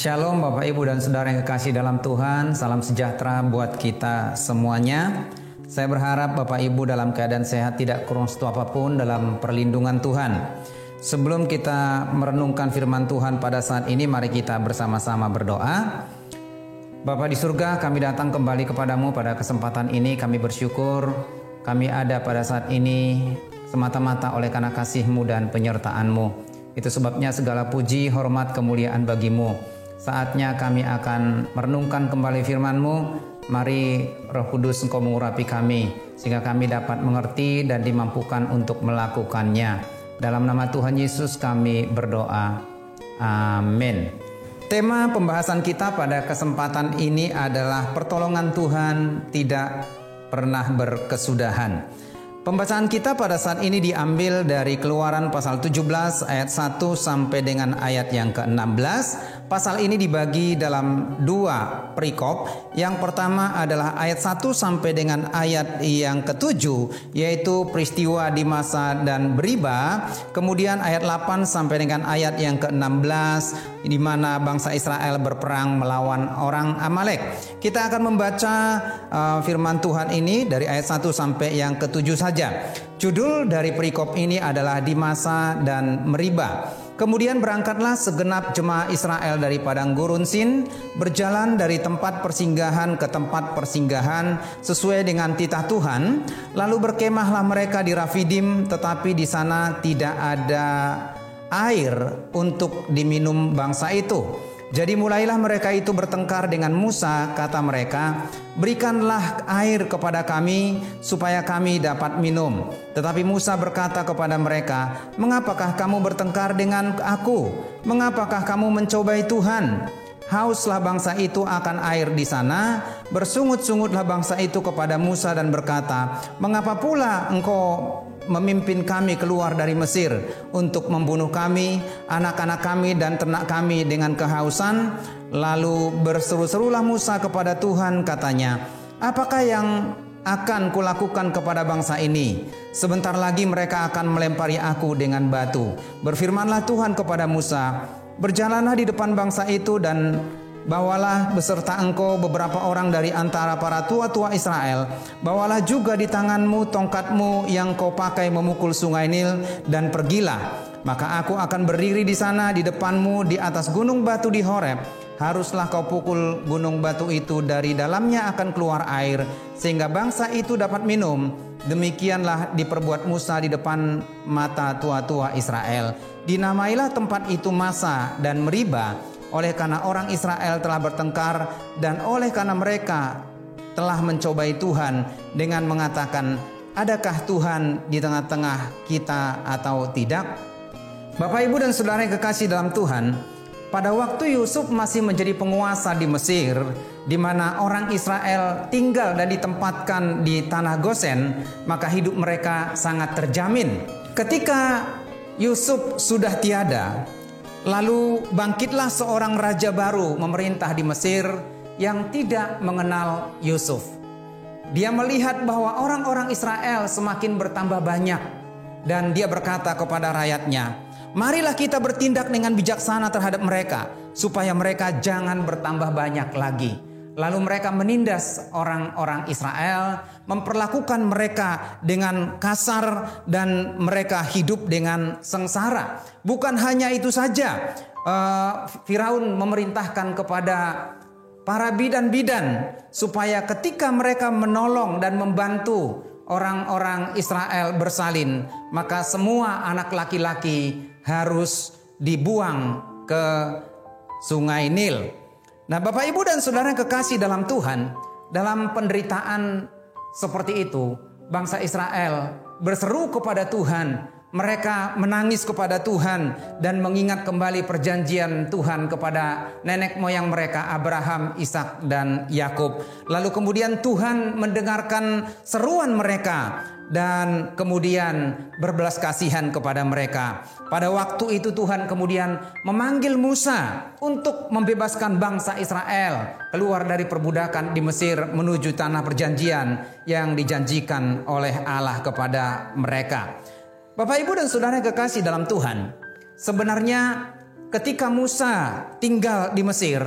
Shalom Bapak Ibu dan Saudara yang kekasih dalam Tuhan. Salam sejahtera buat kita semuanya. Saya berharap Bapak Ibu dalam keadaan sehat, tidak kurang satu apapun dalam perlindungan Tuhan. Sebelum kita merenungkan firman Tuhan pada saat ini, mari kita bersama-sama berdoa. Bapa di surga, kami datang kembali kepadamu pada kesempatan ini. Kami bersyukur kami ada pada saat ini semata-mata oleh karena kasih-Mu dan penyertaan-Mu. Itu sebabnya segala puji, hormat, kemuliaan bagi-Mu. Saatnya kami akan merenungkan kembali firman-Mu. Mari Roh Kudus Engkau mengurapi kami, sehingga kami dapat mengerti dan dimampukan untuk melakukannya. Dalam nama Tuhan Yesus kami berdoa. Amin. Tema pembahasan kita pada kesempatan ini adalah pertolongan Tuhan tidak pernah berkesudahan. Pembacaan kita pada saat ini diambil dari Keluaran pasal 17 ayat 1 sampai dengan ayat yang ke-16. Pasal ini dibagi dalam dua perikop. Yang pertama adalah ayat 1 sampai dengan ayat yang ke-7, yaitu peristiwa di masa dan beriba. Kemudian ayat 8 sampai dengan ayat yang ke-16, di mana bangsa Israel berperang melawan orang Amalek. Kita akan membaca firman Tuhan ini dari ayat 1 sampai yang ke-7 saja. Judul dari perikop ini adalah di masa dan meriba. Kemudian berangkatlah segenap jemaah Israel dari padang gurun Sin, berjalan dari tempat persinggahan ke tempat persinggahan sesuai dengan titah Tuhan. Lalu berkemahlah mereka di Rafidim, tetapi di sana tidak ada air untuk diminum bangsa itu. Jadi mulailah mereka itu bertengkar dengan Musa, kata mereka, "Berikanlah air kepada kami supaya kami dapat minum." Tetapi Musa berkata kepada mereka, "Mengapakah kamu bertengkar dengan aku? Mengapakah kamu mencobai Tuhan? Hauslah bangsa itu akan air di sana." Bersungut-sungutlah bangsa itu kepada Musa dan berkata, "Mengapa pula engkau memimpin kami keluar dari Mesir untuk membunuh kami, anak-anak kami dan ternak kami dengan kehausan?" Lalu berseru-serulah Musa kepada Tuhan, katanya, "Apakah yang akan kulakukan kepada bangsa ini? Sebentar lagi mereka akan melempari aku dengan batu." Berfirmanlah Tuhan kepada Musa, "Berjalanlah di depan bangsa itu dan bawalah beserta engkau beberapa orang dari antara para tua-tua Israel. Bawalah juga di tanganmu tongkatmu yang kau pakai memukul sungai Nil, dan pergilah. Maka aku akan berdiri di sana di depanmu di atas gunung batu di Horeb. Haruslah kau pukul gunung batu itu, dari dalamnya akan keluar air, sehingga bangsa itu dapat minum." Demikianlah diperbuat Musa di depan mata tua-tua Israel. Dinamailah tempat itu Masa dan Meriba, oleh karena orang Israel telah bertengkar dan oleh karena mereka telah mencobai Tuhan dengan mengatakan, "Adakah Tuhan di tengah-tengah kita atau tidak?" Bapak, Ibu dan Saudara yang kekasih dalam Tuhan, pada waktu Yusuf masih menjadi penguasa di Mesir, di mana orang Israel tinggal dan ditempatkan di tanah Gosen, maka hidup mereka sangat terjamin. Ketika Yusuf sudah tiada, lalu bangkitlah seorang raja baru memerintah di Mesir yang tidak mengenal Yusuf. Dia melihat bahwa orang-orang Israel semakin bertambah banyak, dan dia berkata kepada rakyatnya, "Marilah kita bertindak dengan bijaksana terhadap mereka, supaya mereka jangan bertambah banyak lagi." Lalu mereka menindas orang-orang Israel, memperlakukan mereka dengan kasar, dan mereka hidup dengan sengsara. Bukan hanya itu saja, Firaun memerintahkan kepada para bidan-bidan supaya ketika mereka menolong dan membantu orang-orang Israel bersalin, maka semua anak laki-laki harus dibuang ke sungai Nil. Nah, Bapak, Ibu dan Saudara yang kekasih dalam Tuhan, dalam penderitaan seperti itu, bangsa Israel berseru kepada Tuhan. Mereka menangis kepada Tuhan dan mengingat kembali perjanjian Tuhan kepada nenek moyang mereka, Abraham, Ishak, dan Yakub. Lalu kemudian Tuhan mendengarkan seruan mereka dan kemudian berbelas kasihan kepada mereka. Pada waktu itu Tuhan kemudian memanggil Musa untuk membebaskan bangsa Israel keluar dari perbudakan di Mesir menuju tanah perjanjian yang dijanjikan oleh Allah kepada mereka. Bapak, Ibu dan Saudara yang kekasih dalam Tuhan, sebenarnya ketika Musa tinggal di Mesir,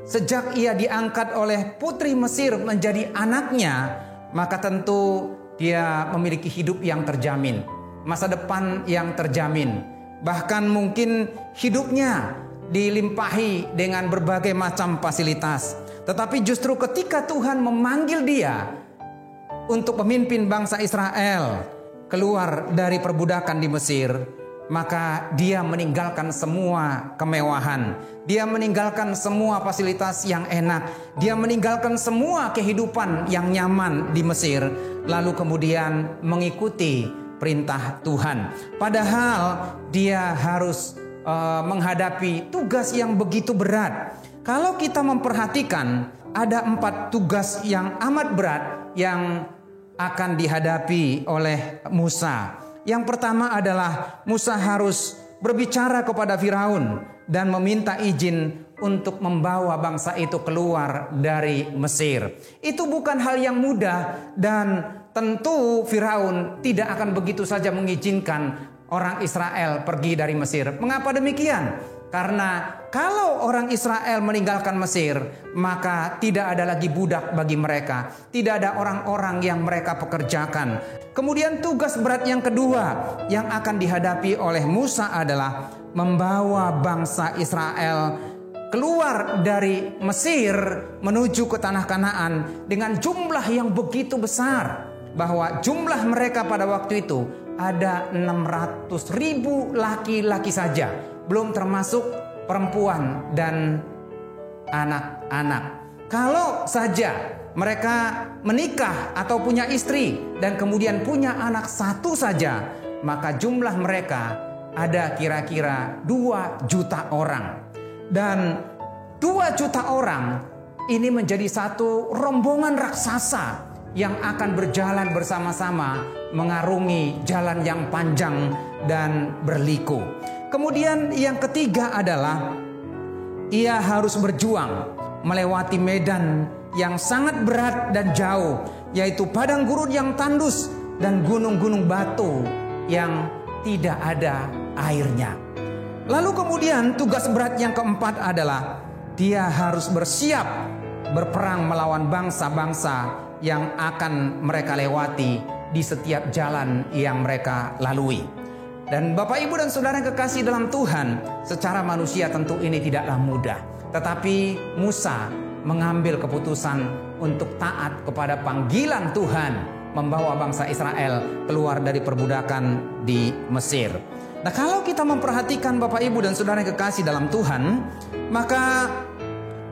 sejak ia diangkat oleh putri Mesir menjadi anaknya, maka tentu dia memiliki hidup yang terjamin, masa depan yang terjamin. Bahkan mungkin hidupnya dilimpahi dengan berbagai macam fasilitas. Tetapi justru ketika Tuhan memanggil dia untuk memimpin bangsa Israel keluar dari perbudakan di Mesir, maka dia meninggalkan semua kemewahan, dia meninggalkan semua fasilitas yang enak, dia meninggalkan semua kehidupan yang nyaman di Mesir, lalu kemudian mengikuti perintah Tuhan. Padahal dia harus menghadapi tugas yang begitu berat. Kalau kita memperhatikan, ada 4 tugas yang amat berat yang akan dihadapi oleh Musa. Yang pertama adalah Musa harus berbicara kepada Firaun dan meminta izin untuk membawa bangsa itu keluar dari Mesir. Itu bukan hal yang mudah, dan tentu Firaun tidak akan begitu saja mengizinkan orang Israel pergi dari Mesir. Mengapa demikian? Karena kalau orang Israel meninggalkan Mesir, maka tidak ada lagi budak bagi mereka. Tidak ada orang-orang yang mereka pekerjakan. Kemudian tugas berat yang kedua yang akan dihadapi oleh Musa adalah membawa bangsa Israel keluar dari Mesir menuju ke tanah Kanaan dengan jumlah yang begitu besar. Bahwa jumlah mereka pada waktu itu ada 600.000 laki-laki saja, belum termasuk perempuan dan anak-anak. Kalau saja mereka menikah atau punya istri dan kemudian punya anak satu saja, maka jumlah mereka ada kira-kira 2 juta orang. Dan 2 juta orang ini menjadi satu rombongan raksasa yang akan berjalan bersama-sama mengarungi jalan yang panjang dan berliku. Kemudian yang ketiga adalah ia harus berjuang melewati medan yang sangat berat dan jauh, yaitu padang gurun yang tandus dan gunung-gunung batu yang tidak ada airnya. Lalu kemudian tugas berat yang keempat adalah dia harus bersiap berperang melawan bangsa-bangsa yang akan mereka lewati di setiap jalan yang mereka lalui. Dan Bapak, Ibu, dan Saudara yang kekasih dalam Tuhan, secara manusia tentu ini tidaklah mudah. Tetapi Musa mengambil keputusan untuk taat kepada panggilan Tuhan, membawa bangsa Israel keluar dari perbudakan di Mesir. Nah, kalau kita memperhatikan Bapak, Ibu, dan Saudara yang kekasih dalam Tuhan, maka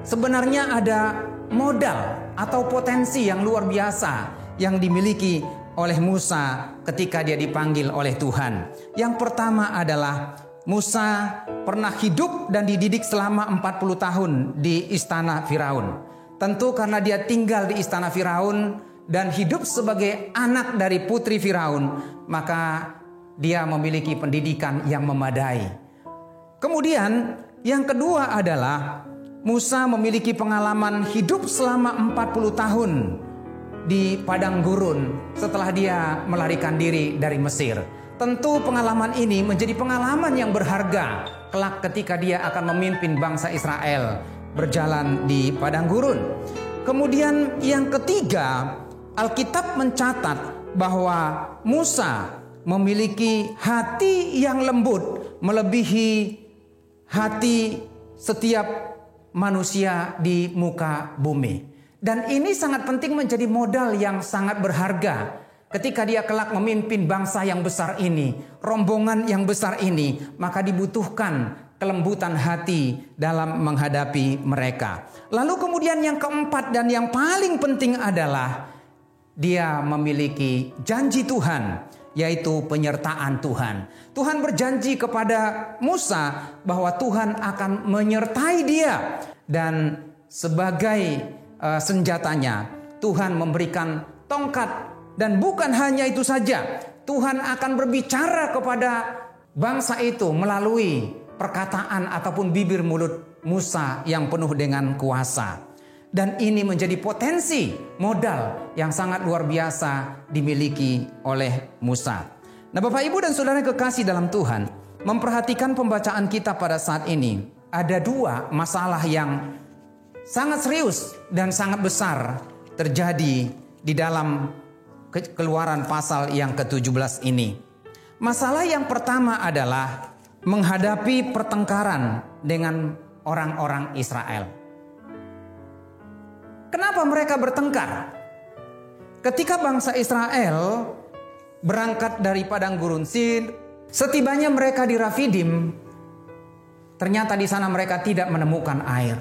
sebenarnya ada modal atau potensi yang luar biasa yang dimiliki oleh Musa ketika dia dipanggil oleh Tuhan. Yang pertama adalah Musa pernah hidup dan dididik selama 40 tahun di istana Firaun. Tentu karena dia tinggal di istana Firaun dan hidup sebagai anak dari putri Firaun, maka dia memiliki pendidikan yang memadai. Kemudian yang kedua adalah Musa memiliki pengalaman hidup selama 40 tahun di padang gurun setelah dia melarikan diri dari Mesir. Tentu pengalaman ini menjadi pengalaman yang berharga kelak ketika dia akan memimpin bangsa Israel berjalan di padang gurun. Kemudian yang ketiga, Alkitab mencatat bahwa Musa memiliki hati yang lembut melebihi hati setiap manusia di muka bumi. Dan ini sangat penting menjadi modal yang sangat berharga ketika dia kelak memimpin bangsa yang besar ini, rombongan yang besar ini, maka dibutuhkan kelembutan hati dalam menghadapi mereka. Lalu kemudian yang keempat dan yang paling penting adalah dia memiliki janji Tuhan, yaitu penyertaan Tuhan. Tuhan berjanji kepada Musa bahwa Tuhan akan menyertai dia, dan sebagai senjatanya Tuhan memberikan tongkat. Dan bukan hanya itu saja, Tuhan akan berbicara kepada bangsa itu melalui perkataan ataupun bibir mulut Musa yang penuh dengan kuasa. Dan ini menjadi potensi modal yang sangat luar biasa dimiliki oleh Musa. Nah, Bapak, Ibu, dan Saudara yang kekasih dalam Tuhan, memperhatikan pembacaan kita pada saat ini, ada dua masalah yang sangat serius dan sangat besar terjadi di dalam Keluaran pasal yang ke-17 ini. Masalah yang pertama adalah menghadapi pertengkaran dengan orang-orang Israel. Kenapa mereka bertengkar? Ketika bangsa Israel berangkat dari padang gurun Sin, setibanya mereka di Rafidim, ternyata di sana mereka tidak menemukan air.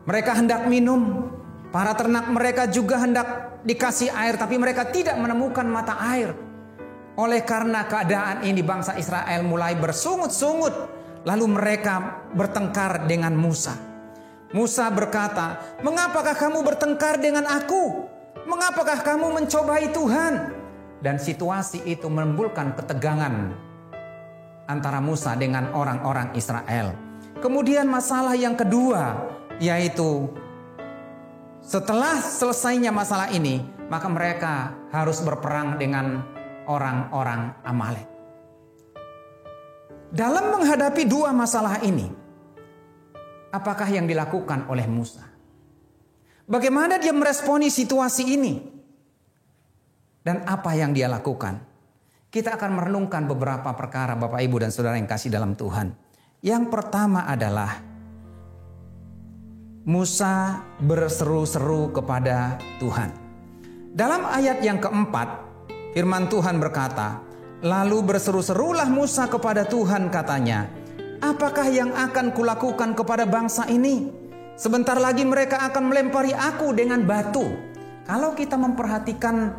Mereka hendak minum, para ternak mereka juga hendak dikasih air, tapi mereka tidak menemukan mata air. Oleh karena keadaan ini, bangsa Israel mulai bersungut-sungut, lalu mereka bertengkar dengan Musa. Musa berkata, "Mengapakah kamu bertengkar dengan aku? Mengapakah kamu mencobai Tuhan?" Dan situasi itu menimbulkan ketegangan antara Musa dengan orang-orang Israel. Kemudian masalah yang kedua, yaitu setelah selesainya masalah ini, maka mereka harus berperang dengan orang-orang Amalek. Dalam menghadapi dua masalah ini, apakah yang dilakukan oleh Musa? Bagaimana dia meresponi situasi ini? Dan apa yang dia lakukan? Kita akan merenungkan beberapa perkara, Bapak, Ibu, dan Saudara yang kasih dalam Tuhan. Yang pertama adalah Musa berseru-seru kepada Tuhan. Dalam ayat yang keempat, firman Tuhan berkata, "Lalu berseru-serulah Musa kepada Tuhan, katanya, apakah yang akan kulakukan kepada bangsa ini? Sebentar lagi mereka akan melempari aku dengan batu." Kalau kita memperhatikan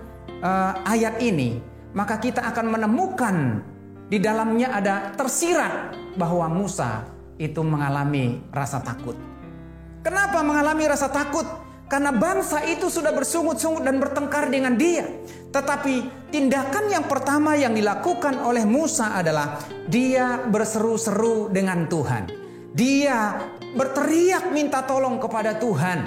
ayat ini, maka kita akan menemukan di dalamnya ada tersirat bahwa Musa itu mengalami rasa takut. Kenapa mengalami rasa takut? Karena bangsa itu sudah bersungut-sungut dan bertengkar dengan dia. Tetapi tindakan yang pertama yang dilakukan oleh Musa adalah dia berseru-seru dengan Tuhan. Dia berteriak minta tolong kepada Tuhan.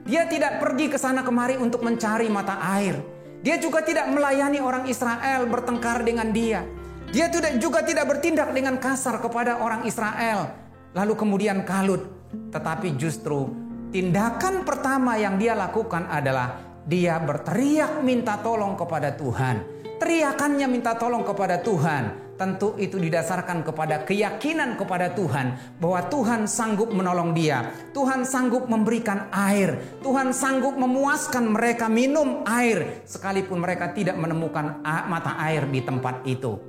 Dia tidak pergi ke sana kemari untuk mencari mata air. Dia juga tidak melayani orang Israel bertengkar dengan dia. Dia juga tidak bertindak dengan kasar kepada orang Israel, lalu kemudian kalut. Tetapi justru tindakan pertama yang dia lakukan adalah dia berteriak minta tolong kepada Tuhan. Teriakannya minta tolong kepada Tuhan, tentu itu didasarkan kepada keyakinan kepada Tuhan bahwa Tuhan sanggup menolong dia. Tuhan sanggup memberikan air. Tuhan sanggup memuaskan mereka minum air sekalipun mereka tidak menemukan mata air di tempat itu.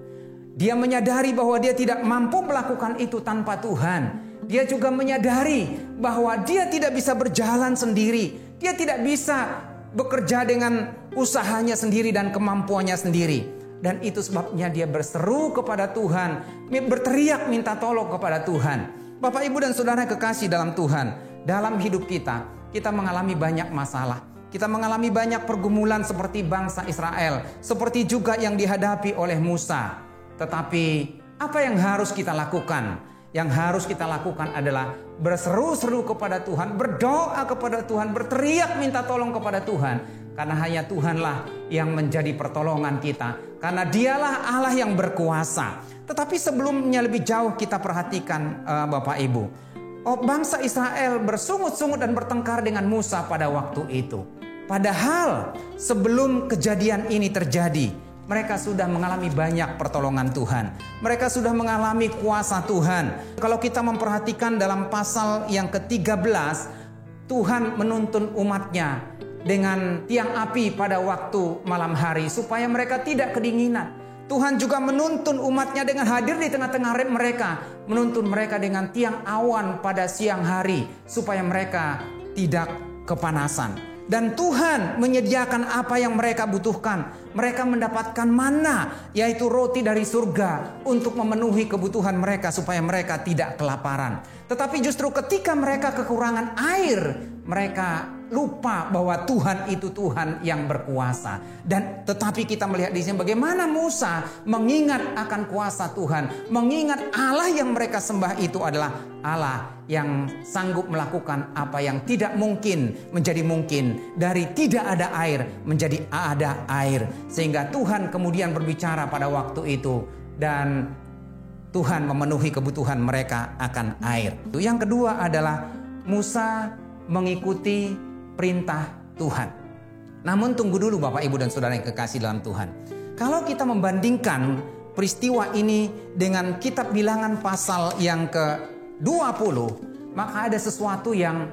Dia menyadari bahwa dia tidak mampu melakukan itu tanpa Tuhan. Dia juga menyadari bahwa dia tidak bisa berjalan sendiri. Dia tidak bisa bekerja dengan usahanya sendiri dan kemampuannya sendiri. Dan itu sebabnya dia berseru kepada Tuhan, berteriak minta tolong kepada Tuhan. Bapak, Ibu, dan Saudara kekasih dalam Tuhan, dalam hidup kita, kita mengalami banyak masalah. Kita mengalami banyak pergumulan seperti bangsa Israel, seperti juga yang dihadapi oleh Musa. Tetapi apa yang harus kita lakukan? Yang harus kita lakukan adalah berseru-seru kepada Tuhan, berdoa kepada Tuhan, berteriak minta tolong kepada Tuhan. Karena hanya Tuhanlah yang menjadi pertolongan kita. Karena dialah Allah yang berkuasa. Tetapi sebelumnya lebih jauh kita perhatikan Bapak Ibu. Bangsa Israel bersungut-sungut dan bertengkar dengan Musa pada waktu itu. Padahal sebelum kejadian ini terjadi, mereka sudah mengalami banyak pertolongan Tuhan. Mereka sudah mengalami kuasa Tuhan. Kalau kita memperhatikan dalam pasal yang ke-13, Tuhan menuntun umatnya dengan tiang api pada waktu malam hari supaya mereka tidak kedinginan. Tuhan juga menuntun umatnya dengan hadir di tengah-tengah mereka. Menuntun mereka dengan tiang awan pada siang hari supaya mereka tidak kepanasan. Dan Tuhan menyediakan apa yang mereka butuhkan. Mereka mendapatkan manna, yaitu roti dari surga, untuk memenuhi kebutuhan mereka supaya mereka tidak kelaparan. Tetapi justru ketika mereka kekurangan air, mereka lupa bahwa Tuhan itu Tuhan yang berkuasa. Dan tetapi kita melihat di sini bagaimana Musa mengingat akan kuasa Tuhan, mengingat Allah yang mereka sembah itu adalah Allah yang sanggup melakukan apa yang tidak mungkin menjadi mungkin, dari tidak ada air menjadi ada air. Sehingga Tuhan kemudian berbicara pada waktu itu, dan Tuhan memenuhi kebutuhan mereka akan air. Yang kedua adalah Musa mengikuti perintah Tuhan. Namun tunggu dulu Bapak Ibu dan Saudara yang kekasih dalam Tuhan. Kalau kita membandingkan peristiwa ini dengan kitab Bilangan pasal yang ke-20, maka ada sesuatu yang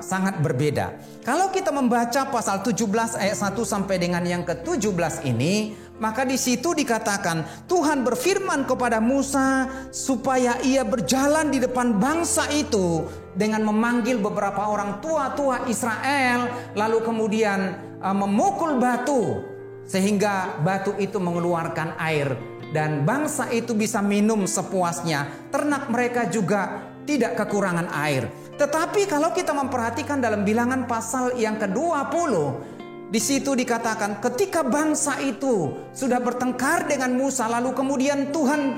sangat berbeda. Kalau kita membaca pasal 17 ayat 1 sampai dengan yang ke-17 ini, maka di situ dikatakan Tuhan berfirman kepada Musa supaya ia berjalan di depan bangsa itu dengan memanggil beberapa orang tua-tua Israel, lalu kemudian memukul batu sehingga batu itu mengeluarkan air dan bangsa itu bisa minum sepuasnya. Ternak mereka juga tidak kekurangan air. Tetapi kalau kita memperhatikan dalam Bilangan pasal yang ke-20, di situ dikatakan ketika bangsa itu sudah bertengkar dengan Musa, lalu kemudian Tuhan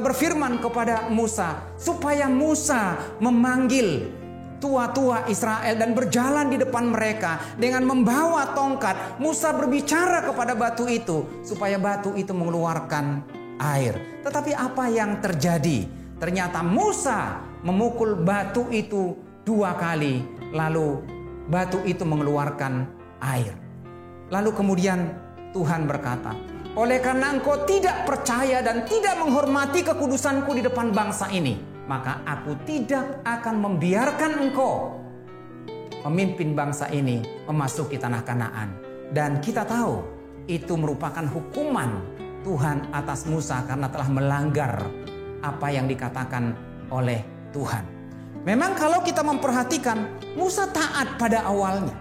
berfirman kepada Musa supaya Musa memanggil tua-tua Israel dan berjalan di depan mereka dengan membawa tongkat. Musa berbicara kepada batu itu supaya batu itu mengeluarkan air. Tetapi apa yang terjadi? Ternyata Musa memukul batu itu 2 kali, lalu batu itu mengeluarkan air. Lalu kemudian Tuhan berkata, oleh karena engkau tidak percaya dan tidak menghormati kekudusanku di depan bangsa ini, maka aku tidak akan membiarkan engkau memimpin bangsa ini memasuki tanah Kanaan. Dan kita tahu itu merupakan hukuman Tuhan atas Musa karena telah melanggar apa yang dikatakan oleh Tuhan. Memang kalau kita memperhatikan, Musa taat pada awalnya.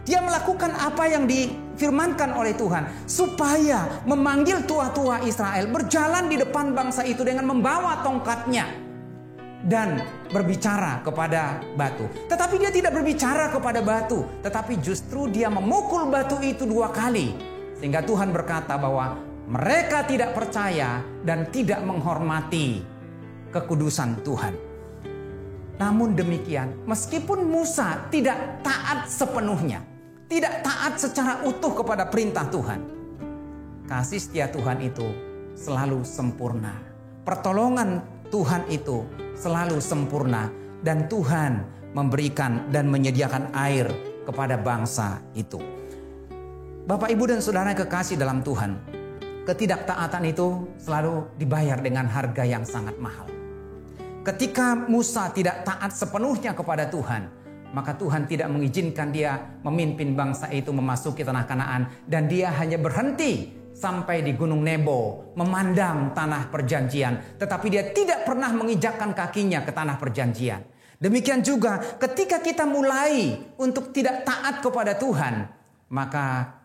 Dia melakukan apa yang difirmankan oleh Tuhan supaya memanggil tua-tua Israel berjalan di depan bangsa itu dengan membawa tongkatnya dan berbicara kepada batu. Tetapi dia tidak berbicara kepada batu, tetapi justru dia memukul batu itu 2 kali. Sehingga Tuhan berkata bahwa mereka tidak percaya dan tidak menghormati kekudusan Tuhan. Namun demikian, meskipun Musa tidak taat sepenuhnya, tidak taat secara utuh kepada perintah Tuhan, kasih setia Tuhan itu selalu sempurna. Pertolongan Tuhan itu selalu sempurna. Dan Tuhan memberikan dan menyediakan air kepada bangsa itu. Bapak, Ibu, dan Saudara yang kekasih dalam Tuhan, ketidaktaatan itu selalu dibayar dengan harga yang sangat mahal. Ketika Musa tidak taat sepenuhnya kepada Tuhan, maka Tuhan tidak mengizinkan dia memimpin bangsa itu memasuki tanah Kanaan. Dan dia hanya berhenti sampai di Gunung Nebo memandang tanah perjanjian. Tetapi dia tidak pernah menginjakkan kakinya ke tanah perjanjian. Demikian juga ketika kita mulai untuk tidak taat kepada Tuhan, maka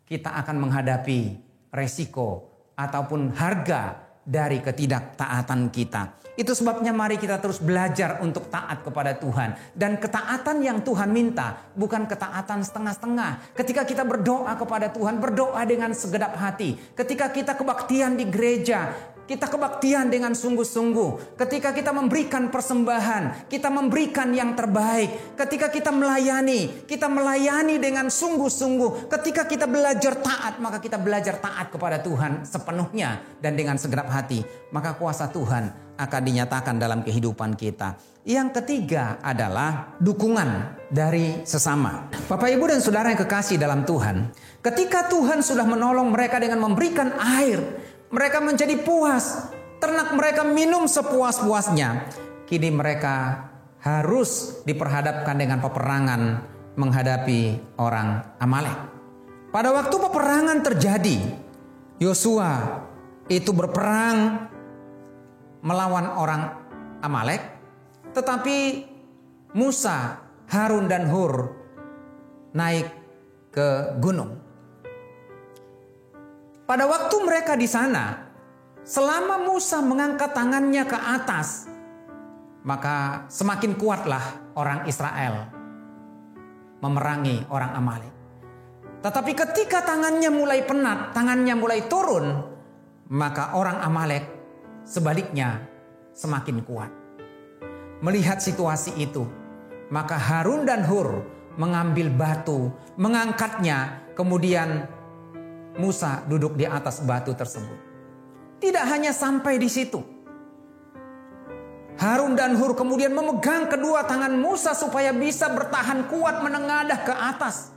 kita akan menghadapi resiko ataupun harga dari ketidaktaatan kita. Itu sebabnya mari kita terus belajar untuk taat kepada Tuhan. Dan ketaatan yang Tuhan minta bukan ketaatan setengah-setengah. Ketika kita berdoa kepada Tuhan, berdoa dengan segenap hati. Ketika kita kebaktian di gereja, kita kebaktian dengan sungguh-sungguh. Ketika kita memberikan persembahan, kita memberikan yang terbaik. Ketika kita melayani dengan sungguh-sungguh. Ketika kita belajar taat, maka kita belajar taat kepada Tuhan sepenuhnya dan dengan segenap hati. Maka kuasa Tuhan akan dinyatakan dalam kehidupan kita. Yang ketiga adalah dukungan dari sesama. Bapak, Ibu, dan Saudara yang kekasih dalam Tuhan, ketika Tuhan sudah menolong mereka dengan memberikan air, mereka menjadi puas, ternak mereka minum sepuas-puasnya. Kini mereka harus diperhadapkan dengan peperangan menghadapi orang Amalek. Pada waktu peperangan terjadi, Yosua itu berperang melawan orang Amalek, tetapi Musa, Harun, dan Hur naik ke gunung. Pada waktu mereka di sana, selama Musa mengangkat tangannya ke atas, maka semakin kuatlah orang Israel memerangi orang Amalek. Tetapi ketika tangannya mulai penat, tangannya mulai turun, maka orang Amalek sebaliknya semakin kuat. Melihat situasi itu, maka Harun dan Hur mengambil batu, mengangkatnya, kemudian Musa duduk di atas batu tersebut. Tidak hanya sampai di situ. Harun dan Hur kemudian memegang kedua tangan Musa supaya bisa bertahan kuat menengadah ke atas.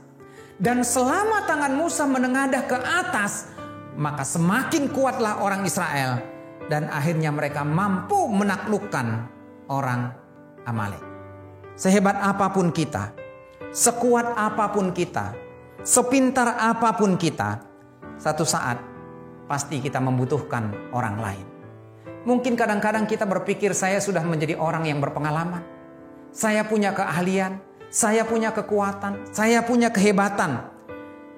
Dan selama tangan Musa menengadah ke atas, maka semakin kuatlah orang Israel. Dan akhirnya mereka mampu menaklukkan orang Amalek. Sehebat apapun kita, sekuat apapun kita, sepintar apapun kita, satu saat pasti kita membutuhkan orang lain. Mungkin kadang-kadang kita berpikir saya sudah menjadi orang yang berpengalaman. Saya punya keahlian, saya punya kekuatan, saya punya kehebatan.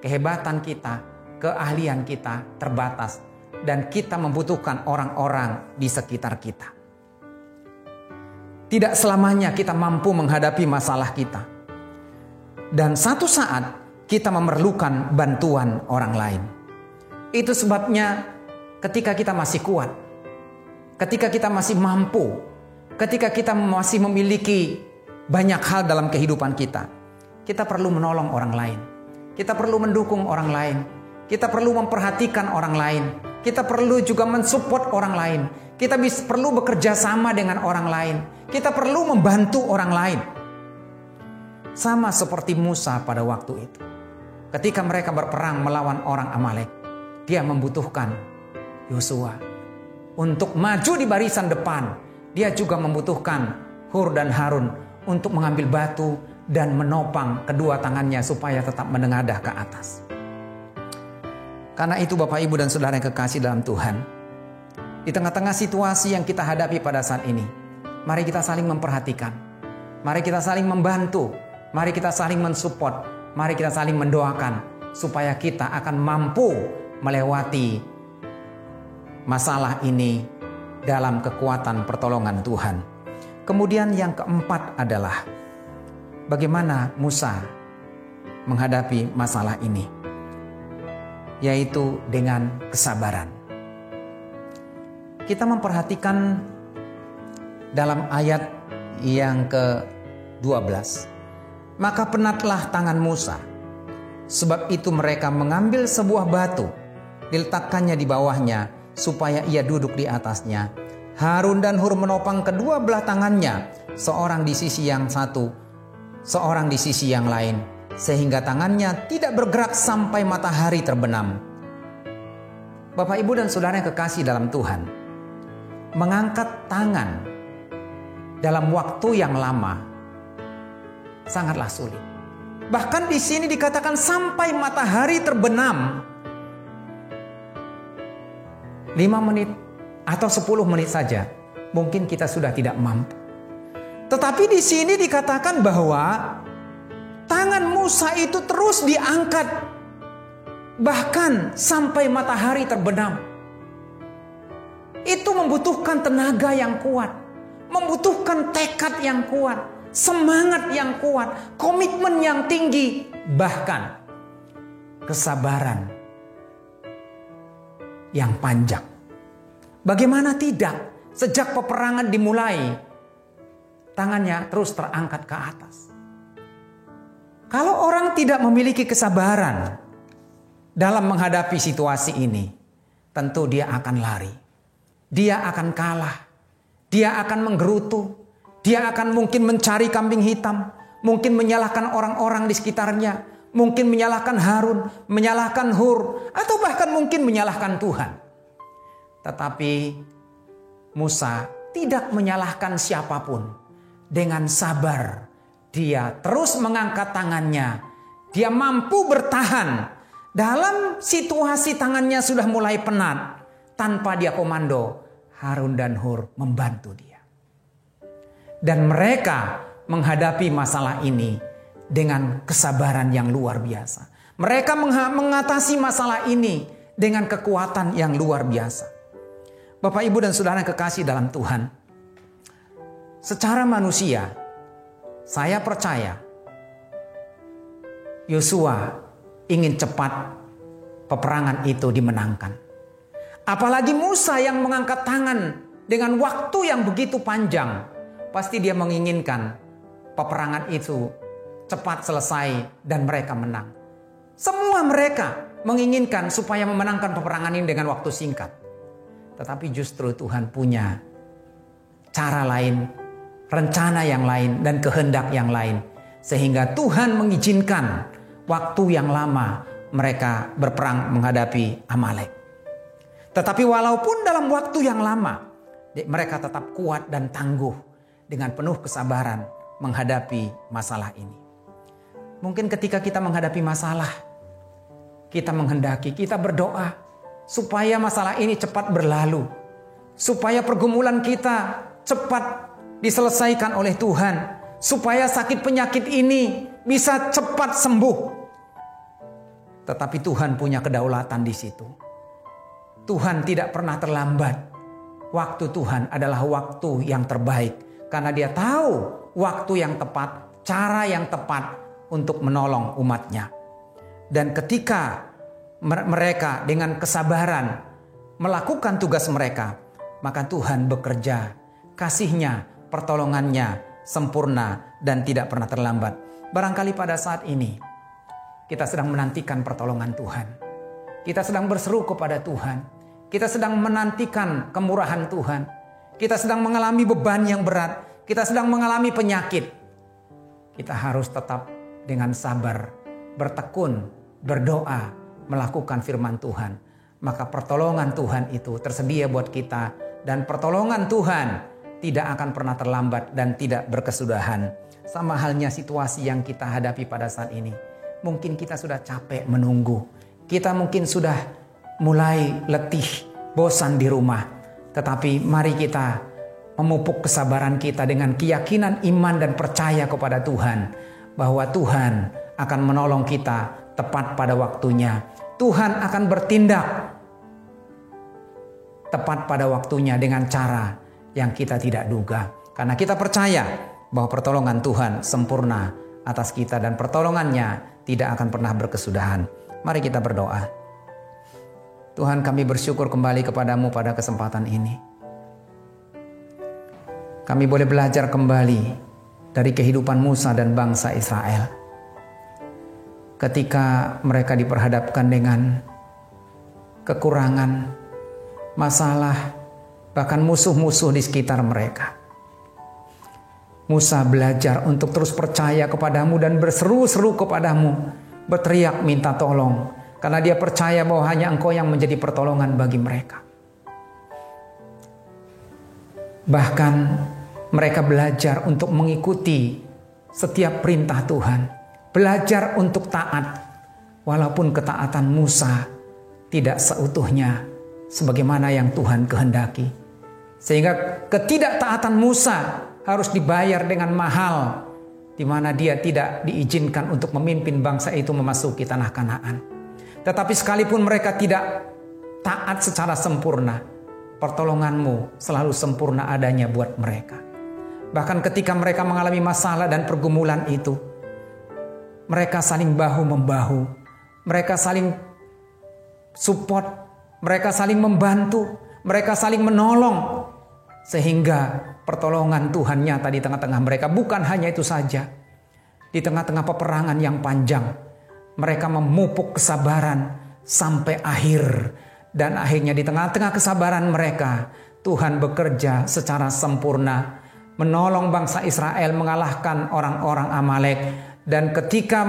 Kehebatan kita, keahlian kita terbatas. Dan kita membutuhkan orang-orang di sekitar kita. Tidak selamanya kita mampu menghadapi masalah kita. Dan satu saat kita memerlukan bantuan orang lain. Itu sebabnya ketika kita masih kuat, ketika kita masih mampu, ketika kita masih memiliki banyak hal dalam kehidupan kita, kita perlu menolong orang lain. Kita perlu mendukung orang lain. Kita perlu memperhatikan orang lain. Kita perlu juga mensupport orang lain. Kita perlu bekerja sama dengan orang lain. Kita perlu membantu orang lain. Sama seperti Musa pada waktu itu. Ketika mereka berperang melawan orang Amalek, dia membutuhkan Yosua untuk maju di barisan depan. Dia juga membutuhkan Hur dan Harun untuk mengambil batu dan menopang kedua tangannya supaya tetap menengadah ke atas. Karena itu Bapak, Ibu, dan Saudara yang kekasih dalam Tuhan, di tengah-tengah situasi yang kita hadapi pada saat ini, mari kita saling memperhatikan. Mari kita saling membantu. Mari kita saling mensupport. Mari kita saling mendoakan supaya kita akan mampu melewati masalah ini dalam kekuatan pertolongan Tuhan. Kemudian yang keempat adalah bagaimana Musa menghadapi masalah ini, yaitu dengan kesabaran. Kita memperhatikan dalam ayat yang ke-12. Maka penatlah tangan Musa. Sebab itu mereka mengambil sebuah batu, diletakkannya di bawahnya, supaya ia duduk di atasnya. Harun dan Hur menopang kedua belah tangannya, seorang di sisi yang satu, seorang di sisi yang lain, sehingga tangannya tidak bergerak sampai matahari terbenam. Bapak, Ibu, dan Saudara yang kekasih dalam Tuhan, mengangkat tangan dalam waktu yang lama sangatlah sulit. Bahkan di sini dikatakan sampai matahari terbenam. 5 menit atau 10 menit saja mungkin kita sudah tidak mampu. Tetapi di sini dikatakan bahwa tangan Musa itu terus diangkat bahkan sampai matahari terbenam. Itu membutuhkan tenaga yang kuat, membutuhkan tekad yang kuat, semangat yang kuat, komitmen yang tinggi, bahkan kesabaran yang panjang. Bagaimana tidak? Sejak peperangan dimulai, tangannya terus terangkat ke atas. Kalau orang tidak memiliki kesabaran dalam menghadapi situasi ini, tentu dia akan lari. Dia akan kalah. Dia akan menggerutu. Dia akan mungkin mencari kambing hitam. Mungkin menyalahkan orang-orang di sekitarnya. Mungkin menyalahkan Harun, menyalahkan Hur, atau bahkan mungkin menyalahkan Tuhan. Tetapi Musa tidak menyalahkan siapapun. Dengan sabar, dia terus mengangkat tangannya. Dia mampu bertahan. Dalam situasi tangannya sudah mulai penat. Tanpa dia komando, Harun dan Hur membantu dia. Dan mereka menghadapi masalah ini dengan kesabaran yang luar biasa. Mereka mengatasi masalah ini dengan kekuatan yang luar biasa. Bapak, Ibu, dan Saudara yang kekasih dalam Tuhan, secara manusia, saya percaya Yosua ingin cepat peperangan itu dimenangkan. Apalagi Musa yang mengangkat tangan dengan waktu yang begitu panjang. Pasti dia menginginkan peperangan itu cepat selesai dan mereka menang. Semua mereka menginginkan supaya memenangkan peperangan ini dengan waktu singkat. Tetapi justru Tuhan punya cara lain, rencana yang lain, dan kehendak yang lain. Sehingga Tuhan mengizinkan waktu yang lama mereka berperang menghadapi Amalek. Tetapi walaupun dalam waktu yang lama, mereka tetap kuat dan tangguh dengan penuh kesabaran menghadapi masalah ini. Mungkin ketika kita menghadapi masalah, kita menghendaki, kita berdoa supaya masalah ini cepat berlalu, supaya pergumulan kita cepat diselesaikan oleh Tuhan, supaya sakit penyakit ini bisa cepat sembuh. Tetapi Tuhan punya kedaulatan di situ. Tuhan tidak pernah terlambat. Waktu Tuhan adalah waktu yang terbaik, karena Dia tahu waktu yang tepat, cara yang tepat untuk menolong umatnya. Dan ketika mereka dengan kesabaran melakukan tugas mereka, maka Tuhan bekerja. Kasih-Nya, pertolongannya sempurna dan tidak pernah terlambat. Barangkali pada saat ini kita sedang menantikan pertolongan Tuhan. Kita sedang berseru kepada Tuhan. Kita sedang menantikan kemurahan Tuhan. Kita sedang mengalami beban yang berat. Kita sedang mengalami penyakit. Kita harus tetap dengan sabar, bertekun, berdoa, melakukan firman Tuhan. Maka pertolongan Tuhan itu tersedia buat kita. Dan pertolongan Tuhan tidak akan pernah terlambat dan tidak berkesudahan. Sama halnya situasi yang kita hadapi pada saat ini. Mungkin kita sudah capek menunggu. Kita mungkin sudah mulai letih, bosan di rumah. Tetapi mari kita memupuk kesabaran kita dengan keyakinan iman dan percaya kepada Tuhan. Bahwa Tuhan akan menolong kita tepat pada waktunya. Tuhan akan bertindak tepat pada waktunya dengan cara yang kita tidak duga. Karena kita percaya bahwa pertolongan Tuhan sempurna atas kita dan pertolongannya tidak akan pernah berkesudahan. Mari kita berdoa. Tuhan, kami bersyukur kembali kepadamu pada kesempatan ini. Kami boleh belajar kembali dari kehidupan Musa dan bangsa Israel. Ketika mereka diperhadapkan dengan kekurangan, masalah, bahkan musuh-musuh di sekitar mereka. Musa belajar untuk terus percaya kepadamu dan berseru-seru kepadamu, berteriak minta tolong, karena dia percaya bahwa hanya Engkau yang menjadi pertolongan bagi mereka. Bahkan mereka belajar untuk mengikuti setiap perintah Tuhan, belajar untuk taat, walaupun ketaatan Musa tidak seutuhnya sebagaimana yang Tuhan kehendaki. Sehingga ketidaktaatan Musa harus dibayar dengan mahal, di mana dia tidak diizinkan untuk memimpin bangsa itu memasuki tanah Kanaan. Tetapi sekalipun mereka tidak taat secara sempurna, pertolongan-Mu selalu sempurna adanya buat mereka. Bahkan ketika mereka mengalami masalah dan pergumulan itu, mereka saling bahu-membahu, mereka saling support, mereka saling membantu, mereka saling menolong. Sehingga pertolongan Tuhan nyata di tengah-tengah mereka. Bukan hanya itu saja, di tengah-tengah peperangan yang panjang, mereka memupuk kesabaran sampai akhir. Dan akhirnya di tengah-tengah kesabaran mereka, Tuhan bekerja secara sempurna, menolong bangsa Israel mengalahkan orang-orang Amalek. Dan ketika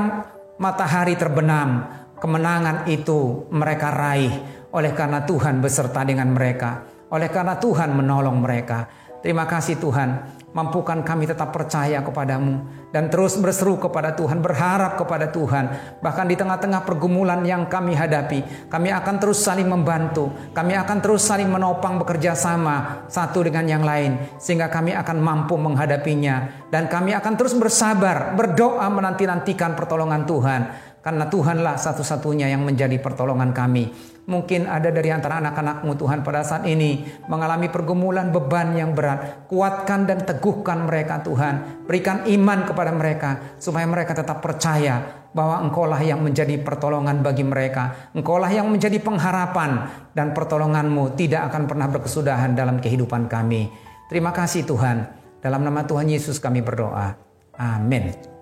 matahari terbenam, kemenangan itu mereka raih oleh karena Tuhan beserta dengan mereka, oleh karena Tuhan menolong mereka. Terima kasih Tuhan, mampukan kami tetap percaya kepadamu dan terus berseru kepada Tuhan, berharap kepada Tuhan. Bahkan di tengah-tengah pergumulan yang kami hadapi, kami akan terus saling membantu, kami akan terus saling menopang, bekerja sama satu dengan yang lain, sehingga kami akan mampu menghadapinya. Dan kami akan terus bersabar, berdoa menanti-nantikan pertolongan Tuhan, karena Tuhanlah satu-satunya yang menjadi pertolongan kami. Mungkin ada dari antara anak-anak-Mu Tuhan pada saat ini mengalami pergumulan, beban yang berat. Kuatkan dan teguhkan mereka Tuhan. Berikan iman kepada mereka supaya mereka tetap percaya bahwa Engkaulah yang menjadi pertolongan bagi mereka. Engkaulah yang menjadi pengharapan, dan pertolongan-Mu tidak akan pernah berkesudahan dalam kehidupan kami. Terima kasih Tuhan. Dalam nama Tuhan Yesus kami berdoa. Amin.